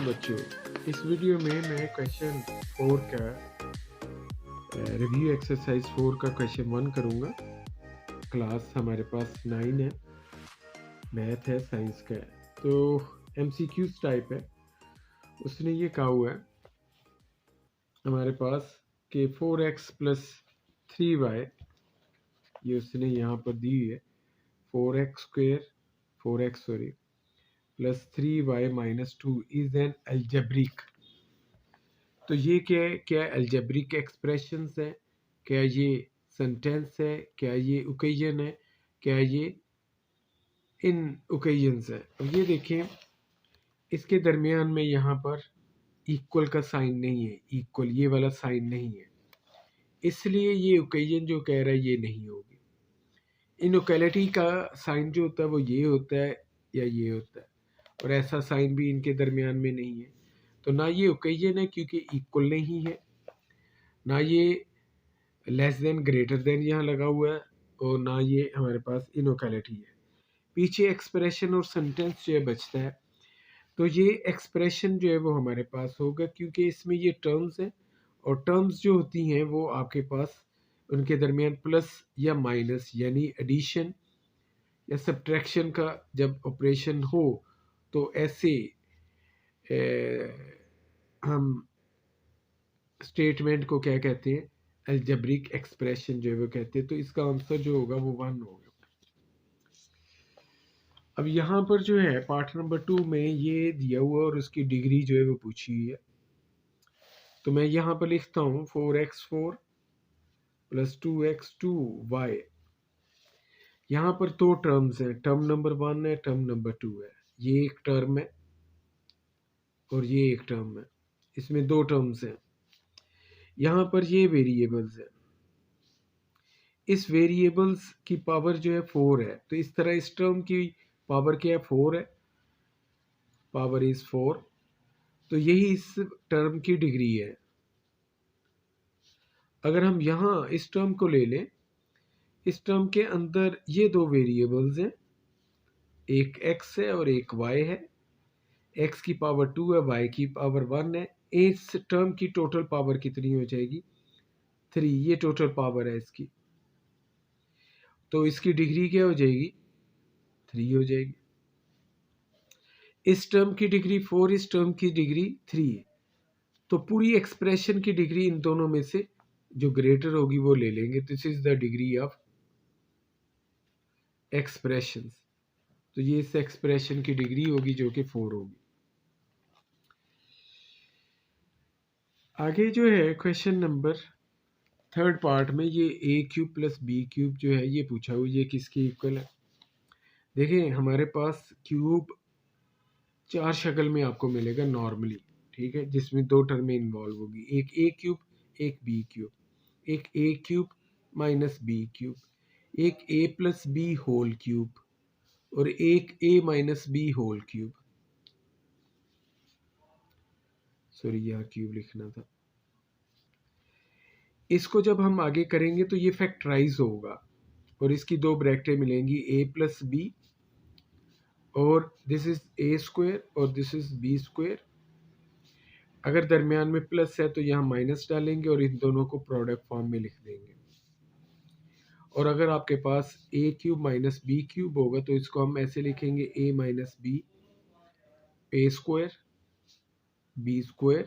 बच्चों, इस वीडियो में मैं क्वेश्चन 4 का रिव्यू एक्सरसाइज 4 का क्वेश्चन 1 करूँगा। क्लास हमारे पास 9 है, मैथ है, साइंस का है, तो MCQs टाइप है। उसने ये कहा हुआ है हमारे पास कि 4x + 3y, ये उसने यहाँ पर दी हुई है। 4x + 3y - 2 is an algebraic. तो ये क्या अलजेब्रिक एक्सप्रेशंस है, क्या ये सेंटेंस है, क्या ये ओकेजन है, क्या ये इन ओकेजन्स है। अब ये देखें, इसके दरमियान में यहाँ पर इक्वल का साइन नहीं है, इक्वल ये वाला साइन नहीं है, इसलिए ये ओकेजन जो कह रहा है ये नहीं होगी। इनइक्वालिटी का साइन जो होता है वो ये होता है या ये होता है, और ऐसा साइन भी इनके दरमियान में नहीं है। तो ना ये ओकेजन है क्योंकि इक्वल नहीं है, ना ये लेस देन ग्रेटर देन यहाँ लगा हुआ है, और ना ये हमारे पास इनइक्वालिटी है। पीछे एक्सप्रेशन और सेंटेंस जो है बचता है, तो ये एक्सप्रेशन जो है वो हमारे पास होगा क्योंकि इसमें ये टर्म्स हैं, और टर्म्स जो होती हैं वो आपके पास उनके दरमियान प्लस या माइनस यानी एडिशन या सब्ट्रैक्शन का जब ऑपरेशन हो तो ऐसे हम स्टेटमेंट को क्या कहते हैं, अलजेब्रिक एक्सप्रेशन जो है वो कहते हैं। तो इसका आंसर जो होगा वो 1 होगा। अब यहाँ पर जो है पार्ट नंबर 2 में ये दिया हुआ और उसकी डिग्री जो है वो पूछी हुई है। तो मैं यहाँ पर लिखता हूँ 4x4 + 2x2y। यहाँ पर दो टर्म्स हैं, टर्म नंबर 1 है, टर्म नंबर 2 है। ये एक टर्म है और ये एक टर्म है, इसमें दो टर्म्स हैं। यहाँ पर ये वेरिएबल्स हैं, इस वेरिएबल्स की पावर जो है 4 है। तो इस तरह इस टर्म की पावर क्या है, 4 है, पावर इज 4। तो यही इस टर्म की डिग्री है। अगर हम यहाँ इस टर्म को ले लें, इस टर्म के अंदर ये दो वेरिएबल्स हैं, एक x है और एक y है। x की पावर 2 है, y की पावर 1 है। इस टर्म की टोटल पावर कितनी हो जाएगी, 3। ये टोटल पावर है इसकी, तो इसकी डिग्री क्या हो जाएगी, 3 हो जाएगी। इस टर्म की डिग्री 4, इस टर्म की डिग्री 3 है। तो पूरी एक्सप्रेशन की डिग्री इन दोनों में से जो ग्रेटर होगी वो ले लेंगे। This is the degree of expression. तो ये इस एक्सप्रेशन की डिग्री होगी जो कि 4 होगी। आगे जो है क्वेश्चन नंबर 3 पार्ट में ये a³ + b³ जो है ये पूछा हुआ, ये किसकी इक्वल है। देखें हमारे पास क्यूब 4 शक्ल में आपको मिलेगा नॉर्मली, ठीक है, जिसमें दो टर्में इन्वॉल्व होगी, एक a³, एक b³, एक a³ - b³, एक a + b होल क्यूब और एक a - b whole cube. Sorry यहाँ क्यूब लिखना था। इसको जब हम आगे करेंगे तो ये फैक्टराइज होगा और इसकी दो ब्रैकेटें मिलेंगी, a + b, और दिस इज a² और दिस इज b²। अगर दरमियान में प्लस है तो यहाँ माइनस डालेंगे और इन दोनों को प्रोडक्ट फॉर्म में लिख देंगे। और अगर आपके पास a³ - b³ होगा तो इसको हम ऐसे लिखेंगे, a - b a², b²।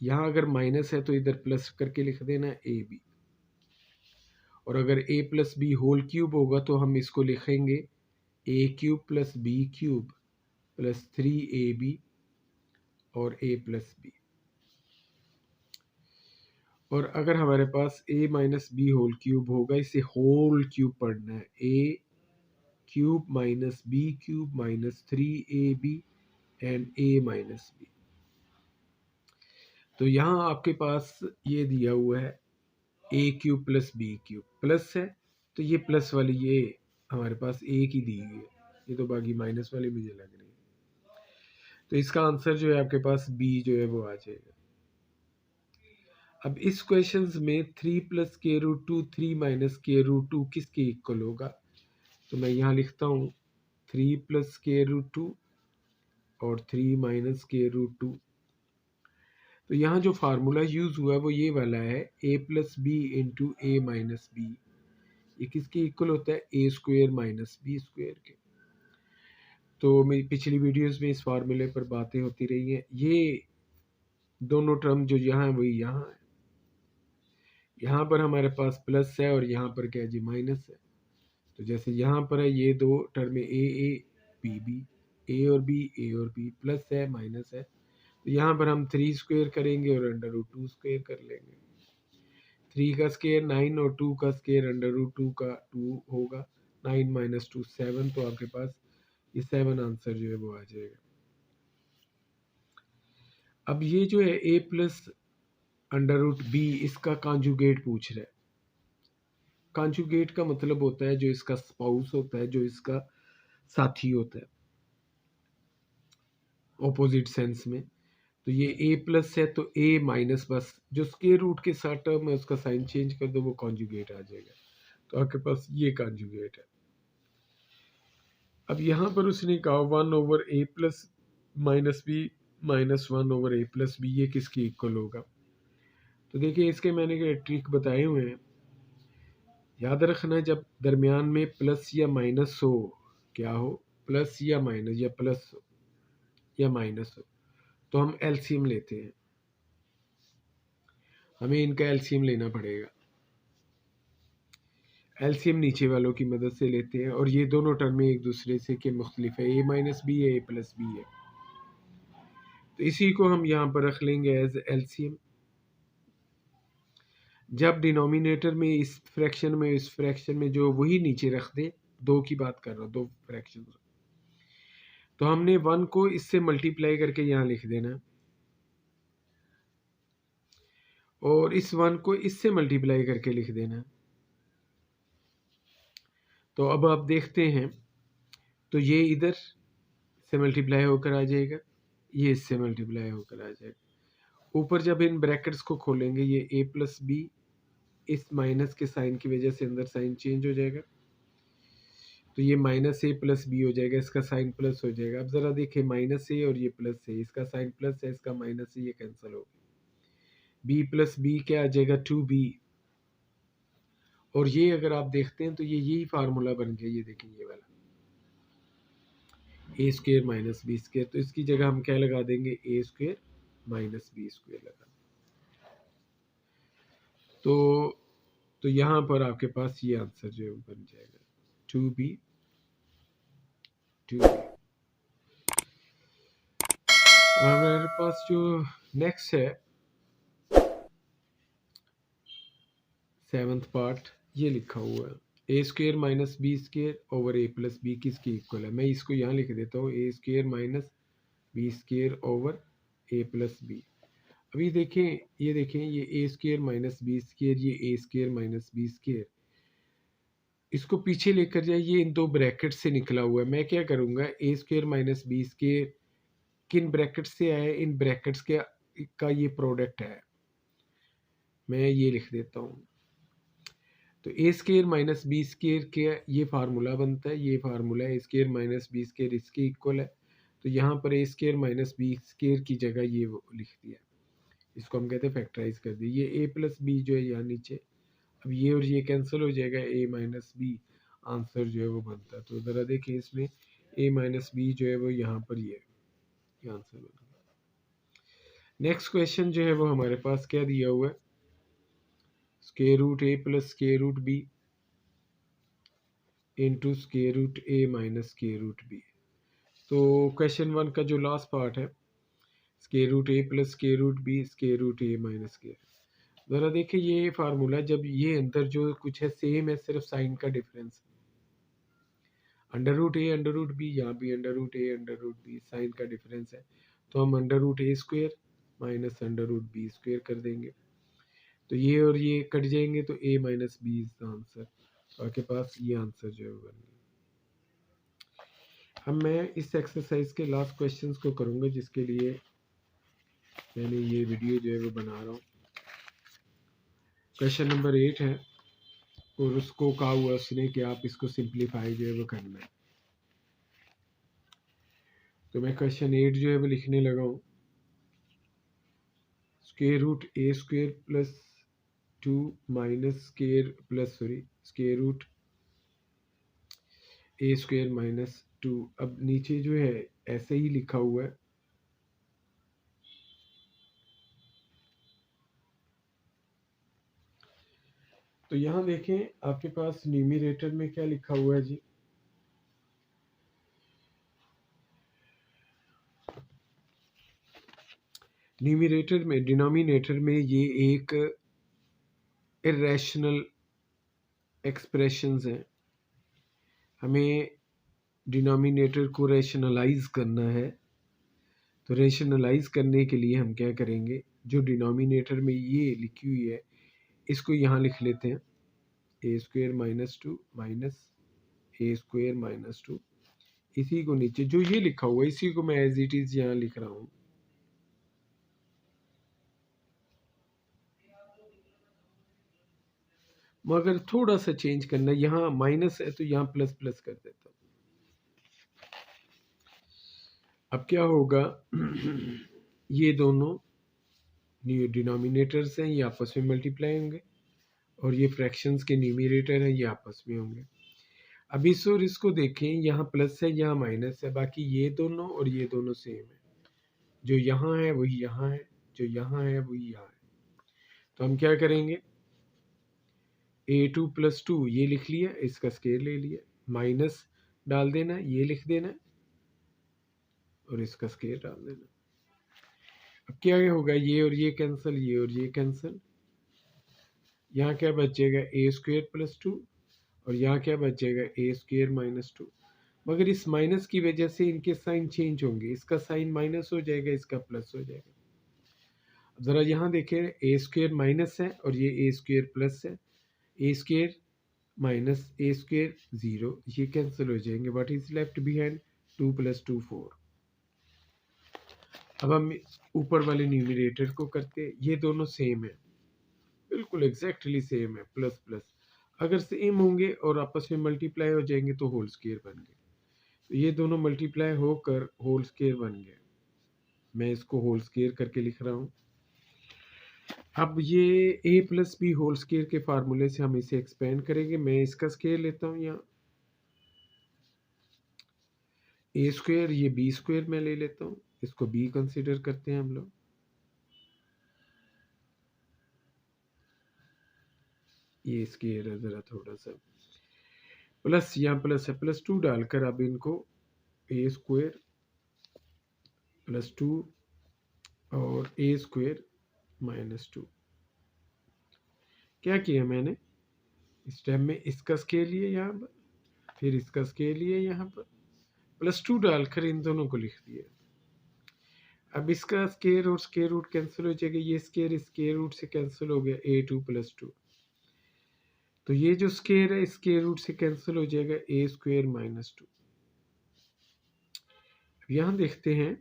यहाँ अगर माइनस है तो इधर प्लस करके लिख देना ab। और अगर a + b होल क्यूब होगा तो हम इसको लिखेंगे a³ + b³ + 3ab और a + b। और अगर हमारे पास a - b होल क्यूब होगा, इसे होल क्यूब पढ़ना है, a³ - b³ - 3ab and a - b। तो यहाँ आपके पास ये दिया हुआ है a³ + b³ प्लस है, तो ये प्लस वाली ये हमारे पास एक ही दी हुई है, ये तो बाकी माइनस वाली मुझे लग रही है। तो इसका आंसर जो है आपके पास बी जो है वो आ जाएगा। अब इस क्वेश्चंस में 3 प्लस के रूट 2 3 माइनस के रूट 2 किसके इक्वल होगा? तो मैं यहाँ लिखता हूँ 3 प्लस के रूट 2 और 3 माइनस के रूट 2। तो यहाँ जो फार्मूला यूज हुआ है वो ये वाला है, a plus B into A minus B. ये किसके इक्वल होता है? A square minus B square के। तो मेरी पिछली वीडियोस में इस फार्मूले पर बातें होती रही हैं। ये दोनों टर्म जो यहाँ है वही यहाँ है। यहाँ पर हमारे पास प्लस है और यहाँ पर क्या है जी? माइनस है। तो जैसे यहाँ पर है ये दो टर्म ए बी बी, ए और बी, प्लस है माइनस है। तो यहाँ पर हम 3 स्क्वेयर करेंगे और अंडर रूट 2 स्क्वेयर कर लेंगे। 3 का स्क्वेयर 9 और 2 का स्क्वेयर अंडर रूट 2 का 2 होगा। 9 माइनस 2 7। तो आपके पास ये 7 आंसर जो है वो आ जाएगा। अब ये जो है a plus under root B, इसका कॉन्जुगेट पूछ रहा है। कॉन्जुगेट का मतलब होता है जो इसका स्पाउस होता है, जो इसका साथी होता है ऑपोजिट सेंस में। तो ये a प्लस है तो a माइनस, बस जो स्क्वायर रूट के साथ टर्म है उसका साइन चेंज कर दो, वो कॉन्जुगेट आ जाएगा। तो आपके पास ये कॉन्जुगेट है। अब यहाँ पर उसने कहा 1 over a plus minus B minus 1 over a plus B, ये किसकी इक्वल होगा? तो देखिए इसके मैंने ट्रिक बताए हुए हैं। याद रखना जब दरमियान में प्लस या माइनस हो, क्या हो? प्लस या माइनस, या प्लस या माइनस हो, तो हम एलसीएम लेते हैं। हमें इनका एलसीएम लेना पड़ेगा। एलसीएम नीचे वालों की मदद से लेते हैं और ये दोनों टर्में एक दूसरे से के मुख्तलिफ है। ए माइनस बी है, ए प्लस बी है। तो इसी को हम यहाँ पर रख लेंगे एज एलसीएम। जब डिनोमिनेटर में इस फ्रैक्शन में जो वही नीचे रख दे, दो की बात कर रहा हूँ, दो फ्रैक्शन। तो हमने 1 को इससे मल्टीप्लाई करके यहाँ लिख देना और इस 1 को इससे मल्टीप्लाई करके लिख देना। तो अब आप देखते हैं तो ये इधर से मल्टीप्लाई होकर आ जाएगा, ये इससे मल्टीप्लाई होकर आ जाएगा। ऊपर जब इन ब्रैकेट्स को खोलेंगे, ये a प्लस बी, इस माइनस के साइन की वजह से अंदर साइन चेंज हो जाएगा। तो ये माइनस ए प्लस बी हो जाएगा, इसका साइन प्लस हो जाएगा। अब ज़रा देखिए, माइनस ए और ये प्लस है, इसका साइन प्लस है, इसका माइनस है, ये कैंसिल हो। बी प्लस बी क्या आ जाएगा? 2b। और ये अगर आप देखते हैं तो ये यही फार्मूला बन गया। ये देखिए ये वाला ए स्क्वेयर माइनस बी स्क्वेयर। तो इसकी जगह हम क्या लगा देंगे? ए स्क्वेयर माइनस बी स्क्वेयर लगा। तो यहाँ पर आपके पास ये आंसर जो है बन जाएगा 2b 2b। हमारे पास जो नेक्स्ट है 7th पार्ट, ये लिखा हुआ है A square minus B square over A plus B किसकी इक्वल है? मैं इसको यहाँ लिख देता हूँ, A square minus B square over A plus B. अभी देखें, ये देखें, ये A square minus B square, ये A square minus B square, इसको पीछे लेकर जाए, ये इन दो ब्रैकेट से निकला हुआ है। मैं क्या करूँगा, ए स्क्वेयर माइनस बी स्क्वेयर किन ब्रैकेट से आया? इन ब्रैकेट्स के का ये प्रोडक्ट है। मैं ये लिख देता हूँ। तो ए स्क्वेयर माइनस बी स्क्वेयर के ये फार्मूला बनता है, ये फार्मूला है A square minus B square इसके इक्वल है। तो यहाँ पर ए स्क्वेयर माइनस बी स्क्वेयर की जगह ये वो लिख दिया, इसको हम कहते हैं फैक्टराइज कर दिए। ये ए प्लस बी जो है यहाँ नीचे, अब ये और ये कैंसिल हो जाएगा, ए माइनस बी आंसर जो है वो बनता है। तो ज़रा देखिए इसमें ए माइनस बी जो है वो यहाँ पर ये आंसर बना। नेक्स्ट क्वेश्चन जो है वो हमारे पास क्या दिया हुआ है? Square root A plus square root B into square root A minus square root B. तो क्वेश्चन 1 का जो लास्ट पार्ट है, square root A plus square root B square root A minus square. ज़रा देखिए ये फार्मूला, जब ये अंदर जो कुछ है सेम है, सिर्फ साइन का difference. Under root A under root B, यहाँ भी under root A under root B, sign का डिफरेंस है। तो हम under root A square minus under root B square कर देंगे। तो ये और ये कट जाएंगे, तो A minus B is the answer. तो आपके पास ये आंसर जो है बन गया। अब मैं इस एक्सरसाइज के लास्ट क्वेश्चंस को करूँगा, जिसके लिए मैंने ये वीडियो जो है वो बना रहा हूँ। क्वेश्चन नंबर 8 है और उसको कहा हुआ उसने कि आप इसको सिंप्लीफाई जो है वो करना है। तो मैं क्वेश्चन 8 जो है वो लिखने लगा हूँ। Square root A square plus 2 minus square root A square minus 2। अब नीचे जो है ऐसे ही लिखा हुआ है। तो यहाँ देखें आपके पास न्यूमरेटर में क्या लिखा हुआ है जी। न्यूमरेटर में, डिनोमिनेटर में ये एक इरेशनल एक्सप्रेशंस हैं। हमें डिनोमिनेटर को रैशनलाइज करना है। तो रैशनलाइज करने के लिए हम क्या करेंगे, जो डिनोमिनेटर में ये लिखी हुई है इसको यहाँ लिख लेते हैं। ए square minus 2 minus A square minus 2। इसी को नीचे जो ये लिखा हुआ है इसी को मैं एज इट इज यहाँ लिख रहा हूँ। मगर थोड़ा सा चेंज करना, यहाँ माइनस है तो यहाँ प्लस प्लस कर देता हूँ। अब क्या होगा ये दोनों डिनोमिनेटर्स हैं, ये आपस में मल्टीप्लाई होंगे और ये फ्रैक्शंस के न्यूमरेटर हैं, ये आपस में होंगे। अब इस और इसको देखें, यहाँ प्लस है यहाँ माइनस है, बाकी ये दोनों और ये दोनों सेम है। जो यहाँ है वही यहाँ है, जो यहाँ है वही यहाँ है। तो हम क्या करेंगे, a2 + 2 ये लिख लिया, इसका स्क्वायर ले लिया, माइनस डाल देना, ये लिख देना और इसका स्क्वायर डाल देना। अब क्या होगा, ये और ये कैंसिल, ये और ये कैंसिल। यहाँ क्या बचेगा, ए स्क्वायर प्लस 2 और यहाँ क्या बचेगा, ए स्क्वायर माइनस 2। मगर इस माइनस की वजह से इनके साइन चेंज होंगे, इसका साइन माइनस हो जाएगा, इसका प्लस हो जाएगा। ज़रा यहाँ देखें, ए स्क्वायर माइनस है और ये ए स्क्वायर प्लस है। ए स्क्वायर माइनस ए स्क्वायर 0, ये कैंसिल हो जाएंगे। What is left behind, 2 + 2 4। अब हम ऊपर वाले न्यूमरेटर को करते, ये दोनों सेम है, बिल्कुल एग्जैक्टली सेम है, प्लस प्लस। अगर सेम होंगे और आपस में मल्टीप्लाई हो जाएंगे तो होल स्क्वायर बन गए। तो ये दोनों मल्टीप्लाई होकर होल स्क्वायर बन गए। मैं इसको होल स्क्वायर करके लिख रहा हूँ। अब ये a + b होल स्क्वायर के फार्मूले से हम इसे एक्सपेंड करेंगे। मैं इसका स्क्वायर लेता हूँ यहाँ, ए स्क्वायर, ये बी स्क्वायर मैं ले लेता हूँ, इसको b कंसिडर करते हैं हम लोग। ये स्क्वायर है ज़रा थोड़ा सा, प्लस यहाँ प्लस है, +2 डालकर अब इनको ए स्क्वायर +2 और ए स्क्वायर -2। क्या किया मैंने, इस टाइम में इसका स्केल लिए यहाँ पर, फिर इसका स्केल लिए यहाँ पर, +2 डालकर इन दोनों को लिख दिया। अब इसका स्केयर और स्केयर रूट कैंसिल हो जाएगा, ये स्केयर स्केयर रूट से कैंसिल हो गया, a2 + 2। तो ये जो स्केयर है स्केयर रूट से कैंसिल हो जाएगा, ए स्क्वायर -2। यहाँ देखते हैं,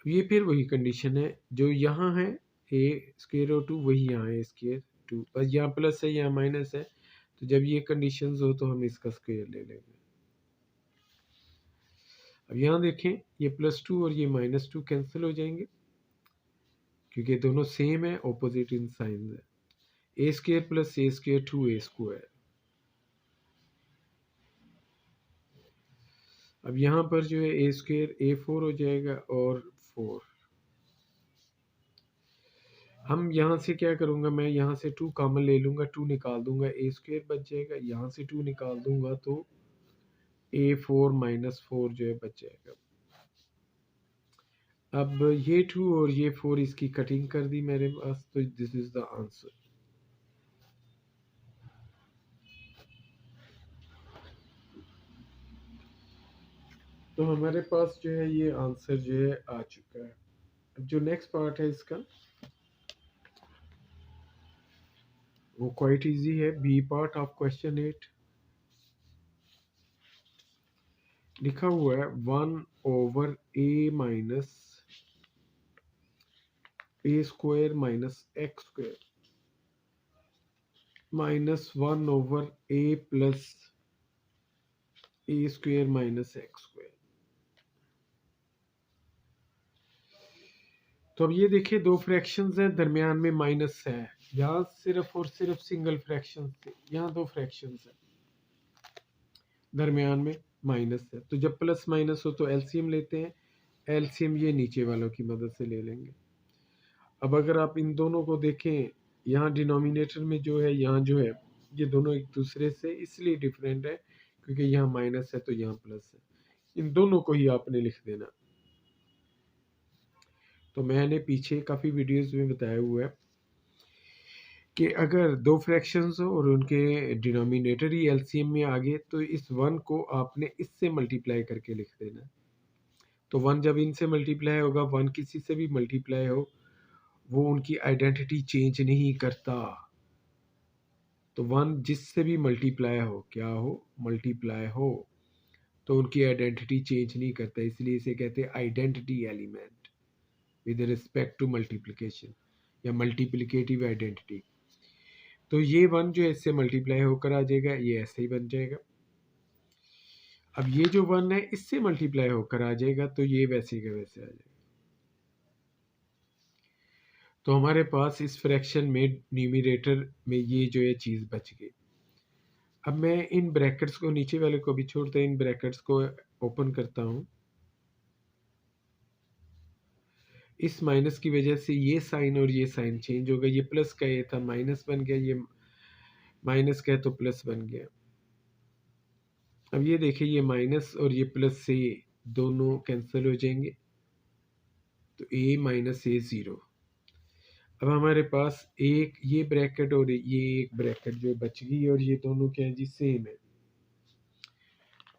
अब ये फिर वही कंडीशन है जो यहाँ है, ए स्क्वायर और 2 वही यहाँ है स्क्वायर 2, बस यहाँ प्लस है यहाँ माइनस है। तो जब ये कंडीशंस हो तो हम इसका स्क्वायर ले लेंगे। अब यहाँ देखें, ये +2 और ये -2 कैंसिल हो जाएंगे क्योंकि दोनों सेम है, ऑपोजिट इन साइन है। ए स्क्वायर + ए स्क्वायर 2a²। अब यहाँ पर जो है ए स्क्वायर a4 हो जाएगा और 4। हम यहाँ से क्या करूँगा, मैं यहाँ से 2 कॉमन ले लूँगा, 2 निकाल दूंगा, ए स्क्वायर बच जाएगा। यहाँ से 2 निकाल दूंगा तो a4 -4 जो है बच जाएगा। अब ये 2 और ये 4 इसकी कटिंग कर दी मेरे पास, तो दिस इज द आंसर। तो हमारे पास जो है ये आंसर जो है आ चुका है। अब जो नेक्स्ट पार्ट है इसका वो क्वाइट इजी है, बी पार्ट ऑफ क्वेश्चन 8। लिखा हुआ है 1/a minus A square minus X square minus 1/a plus A square minus X square. तो अब ये देखिए दो फ्रैक्शंस हैं, दरमियान में माइनस है, यहाँ सिर्फ और सिर्फ सिंगल फ्रैक्शन थे, यहाँ दो फ्रैक्शंस हैं, दरमियान में माइनस है। तो जब प्लस माइनस हो तो एलसीएम लेते हैं, एलसीएम ये नीचे वालों की मदद से ले लेंगे। अब अगर आप इन दोनों को देखें, यहाँ डिनोमिनेटर में जो है, यहाँ जो है, ये दोनों एक दूसरे से इसलिए डिफरेंट है क्योंकि यहाँ माइनस है तो यहाँ प्लस है। इन दोनों को ही आपने लिख देना। तो मैंने पीछे काफ़ी वीडियोस में बताया हुआ है कि अगर दो फ्रैक्शंस हो और उनके डिनोमिनेटर ही एलसीएम में आ गए तो इस वन को आपने इससे मल्टीप्लाई करके लिख देना। तो वन जब इनसे मल्टीप्लाई होगा, वन किसी से भी मल्टीप्लाई हो, वो उनकी आइडेंटिटी चेंज नहीं करता। तो वन जिससे भी मल्टीप्लाई हो, क्या हो, मल्टीप्लाई हो, तो उनकी आइडेंटिटी चेंज नहीं करता, इसलिए इसे कहते हैं identity element with respect to multiplication या मल्टीप्लिकेटिव आइडेंटिटी। तो ये वन जो है इससे मल्टीप्लाई होकर आ जाएगा, ये ऐसे ही बन जाएगा। अब ये जो वन है इससे मल्टीप्लाई होकर आ जाएगा, तो ये वैसे का वैसे आ जाएगा। तो हमारे पास इस फ्रैक्शन में न्यूमरेटर में ये जो है चीज़ बच गई। अब मैं इन ब्रैकेट्स को, नीचे वाले को भी छोड़ते, इन ब्रैकेट्स को ओपन करता हूँ। इस माइनस की वजह से ये साइन और ये साइन चेंज हो गया, ये प्लस का ये था माइनस बन गया, ये माइनस का है तो प्लस बन गया। अब ये देखिए ये माइनस और ये प्लस से दोनों कैंसिल हो जाएंगे, तो a माइनस ए ज़ीरो। अब हमारे पास एक ये ब्रैकेट और ये एक ब्रैकेट जो बच गई, और ये दोनों क्या है जी, सेम है।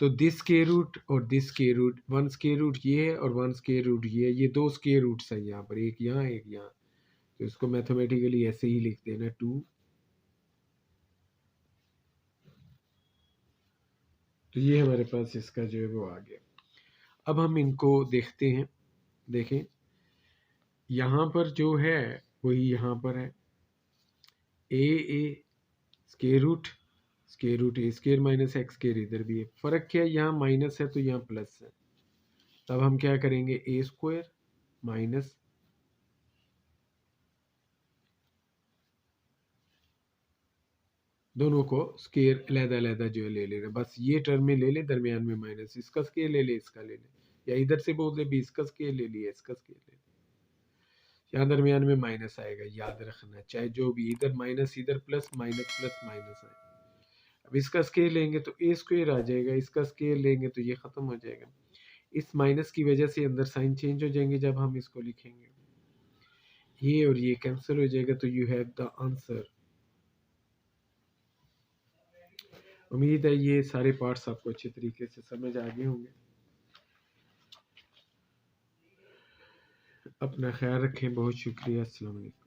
तो दिस स्क्वायर रूट और this square root, one square root ये है और वन स्क्वायर रूट ये है, ये दो स्क्वायर रूट्स हैं यहाँ पर, एक यहाँ एक यहाँ। तो इसको मैथमेटिकली ऐसे ही लिख देना 2। तो ये हमारे पास इसका जो है वो आ गया। अब हम इनको देखते हैं। देखें यहाँ पर जो है वही यहाँ पर है, ए square root A square minus X square, इधर भी है। फर्क क्या है, यहाँ माइनस है तो यहाँ प्लस है। तब हम क्या करेंगे, ए स्क्वायर माइनस दोनों को स्क्वायर अलग-अलग जो है ले लेना, बस ये टर्म में ले ले, दरमियान में माइनस, इसका स्क्वायर ले ले, इसका ले ले, या इधर से बोल दे भी इसका स्क्वायर ले लिया, इसका स्क्वायर ले ले। यहाँ दरमियान में माइनस आएगा, याद रखना, चाहे जो भी, इधर माइनस इधर प्लस, माइनस प्लस माइनस आएगा। अब इसका स्क्वायर लेंगे तो ए स्क्वायर आ जाएगा, इसका स्क्वायर लेंगे तो ये ख़त्म हो जाएगा। इस माइनस की वजह से अंदर साइन चेंज हो जाएंगे जब हम इसको लिखेंगे, ये और ये कैंसिल हो जाएगा, तो यू हैव द आंसर। उम्मीद है ये सारे पार्ट्स आपको अच्छे तरीके से समझ आ गए होंगे। अपना ख्याल रखें, बहुत शुक्रिया, अस्सलाम वालेकुम।